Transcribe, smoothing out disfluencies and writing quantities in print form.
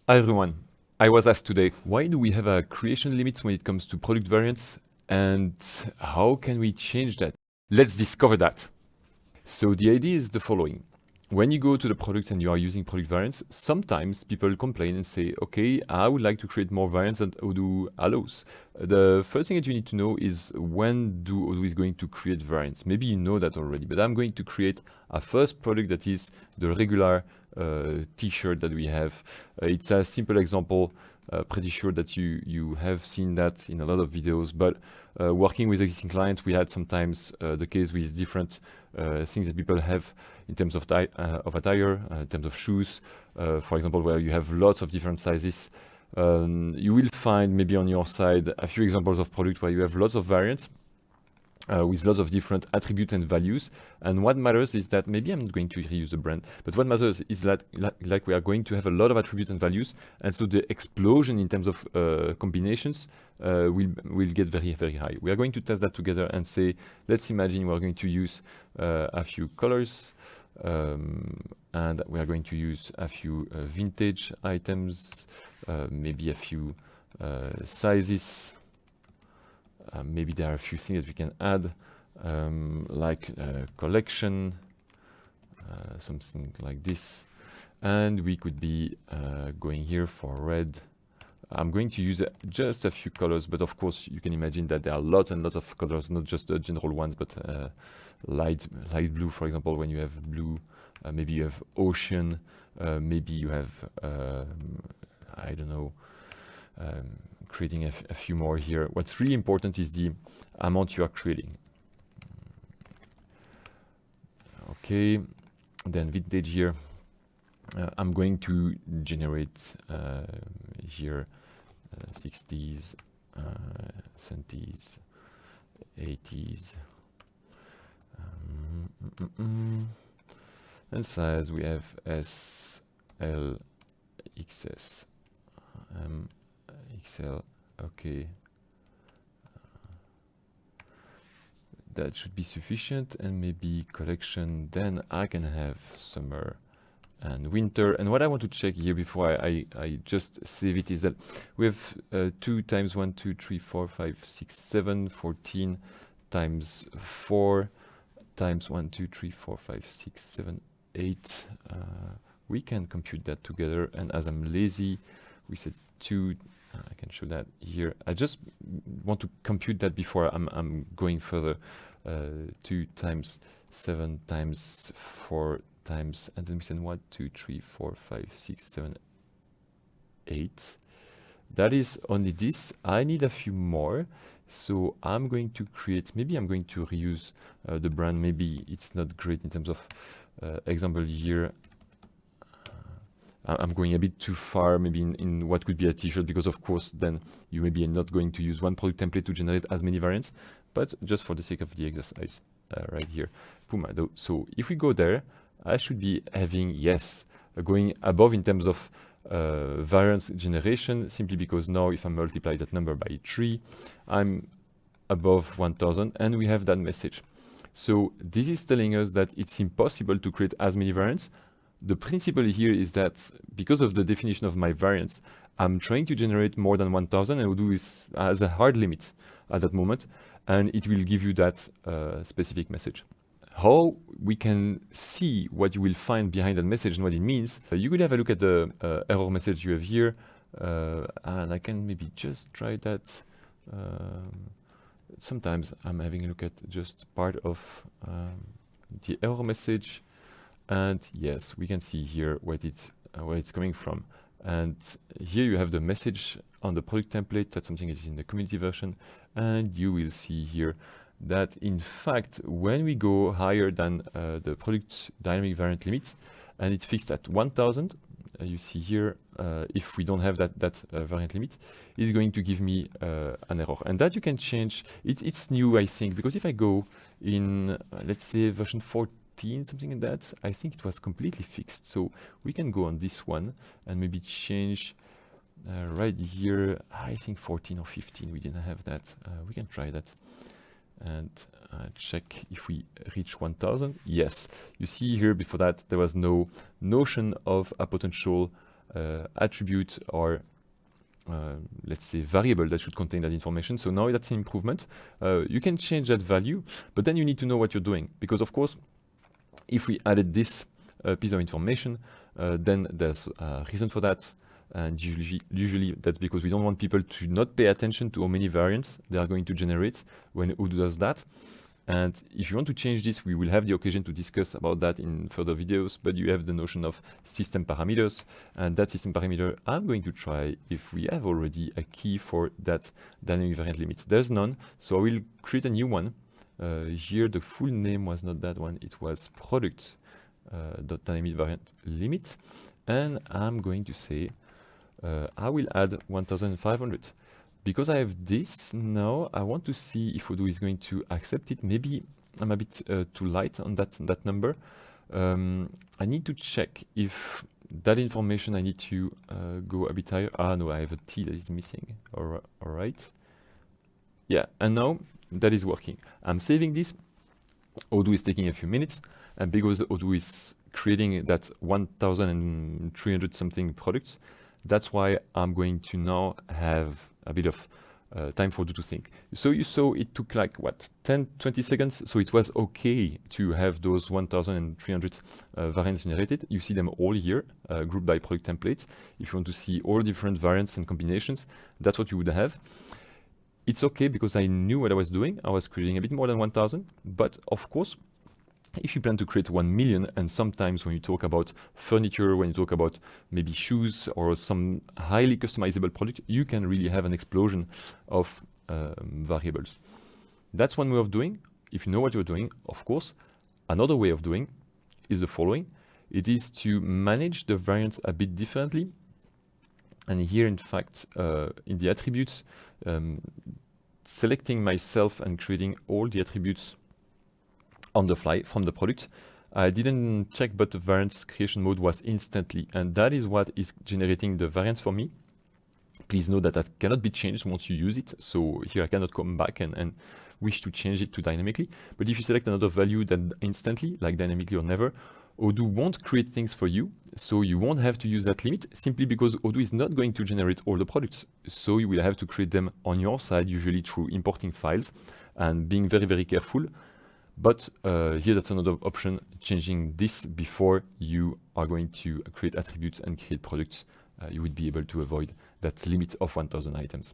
Hi everyone. I was asked today, why do we have a creation limit when it comes to product variants, and how can we change that? Let's discover that. So the idea is the following. When you go to the product and you are using product variants, sometimes people complain and say, okay, I would like to create more variants than Odoo allows. The first thing that you need to know is when do Odoo is going to create variants. Maybe you know that already, but I'm going to create a first product that is the regular t-shirt that we have. It's a simple example, pretty sure that you have seen that in a lot of videos, but working with existing clients, we had sometimes the case with different things that people have in terms of attire, in terms of shoes, for example, where you have lots of different sizes. You will find maybe on your side a few examples of products where you have lots of variants with lots of different attributes and values. And what matters is that maybe I'm not going to reuse the brand, but what matters is that like we are going to have a lot of attributes and values. And so the explosion in terms of combinations will get very, very high. We are going to test that together and say, let's imagine we're going to use a few colors and we are going to use a few vintage items, maybe a few sizes. Maybe there are a few things that we can add, like collection, something like this. And we could be going here for red. I'm going to use just a few colors, but of course you can imagine that there are lots and lots of colors, not just the general ones, but light blue, for example. When you have blue, maybe you have ocean, maybe you have, I don't know, creating a few more here. What's really important is the amount you are creating. Okay, then vintage here. I'm going to generate here 60s, 70s, 80s, and size we have S, L, XS, XL. Okay, that should be sufficient. And maybe collection, then I can have summer and winter. And what I want to check here before I just save it is that we have 2 times 1, 2, 3, 4, 5, 6, 7, 14 times 4 times 1, 2, 3, 4, 5, 6, 7, 8. We can compute that together. And as I'm lazy, we said 2. I can show that here. I just want to compute that before I'm going further. 2 times 7 times 4 times, and then we said 1, 2, 3, 4, 5, 6, 7, 8. That is only this. I need a few more. So I'm going to create, maybe I'm going to reuse the brand. Maybe it's not great in terms of example here. I'm going a bit too far, maybe in what could be a t-shirt, because of course then you maybe are not going to use one product template to generate as many variants, but just for the sake of the exercise, right here, Puma. So if we go there, I should be having, yes, going above in terms of variance generation, simply because now if I multiply that number by 3, I'm above 1000, and we have that message. So this is telling us that it's impossible to create as many variants. The principle here is that because of the definition of my variants, I'm trying to generate more than 1000, and Odoo has a hard limit at that moment, and it will give you that specific message. How we can see what you will find behind that message and what it means, you could have a look at the error message you have here, and I can maybe just try that. Sometimes I'm having a look at just part of the error message. And yes, we can see here where it's coming from. And here you have the message on the product template. That's something that is in the community version. And you will see here that in fact, when we go higher than the product dynamic variant limit, and it's fixed at 1000, you see here, if we don't have that variant limit, it's going to give me an error. And that you can change. It's new, I think, because if I go in, let's say version 14, something like that, I think it was completely fixed. So we can go on this one and maybe change right here. I think 14 or 15, we didn't have that. We can try that and check if we reach 1000. Yes, you see here before that there was no notion of a potential attribute or let's say variable that should contain that information. So now that's an improvement. You can change that value, but then you need to know what you're doing, because of course, if we added this piece of information, then there's a reason for that. And usually that's because we don't want people to not pay attention to how many variants they are going to generate when Odoo does that. And if you want to change this, we will have the occasion to discuss about that in further videos, but you have the notion of system parameters, and that system parameter, I'm going to try if we have already a key for that dynamic variant limit. There's none, so I will create a new one. Here the full name was not that one, it was product dynamic variant limit, and I'm going to say I will add 1500. Because I have this now, I want to see if Odoo is going to accept it. Maybe I'm a bit too light on that number. I need to check if that information I need to go a bit higher. Ah no, I have a T that is missing. All right. Yeah, and now that is working. I'm saving this. Odoo is taking a few minutes, and because Odoo is creating that 1,300 something products, that's why I'm going to now have a bit of time for Odoo to think. So you saw it took like, what, 10-20 seconds? So it was okay to have those 1,300 variants generated. You see them all here, grouped by product templates. If you want to see all different variants and combinations, that's what you would have. It's okay because I knew what I was doing. I was creating a bit more than 1,000, but of course, if you plan to create 1 million, and sometimes when you talk about furniture, when you talk about maybe shoes or some highly customizable product, you can really have an explosion of variables. That's one way of doing. If you know what you're doing, of course. Another way of doing is the following. It is to manage the variants a bit differently. And here, in fact, in the attributes, selecting myself and creating all the attributes on the fly from the product. I didn't check, but the variants creation mode was instantly, and that is what is generating the variants for me. Please know that that cannot be changed once you use it. So here I cannot come back and wish to change it to dynamically. But if you select another value then instantly, like dynamically or never, Odoo won't create things for you. So you won't have to use that limit simply because Odoo is not going to generate all the products. So you will have to create them on your side, usually through importing files and being very, very careful. But here that's another option, changing this before you are going to create attributes and create products. You would be able to avoid that limit of 1,000 items.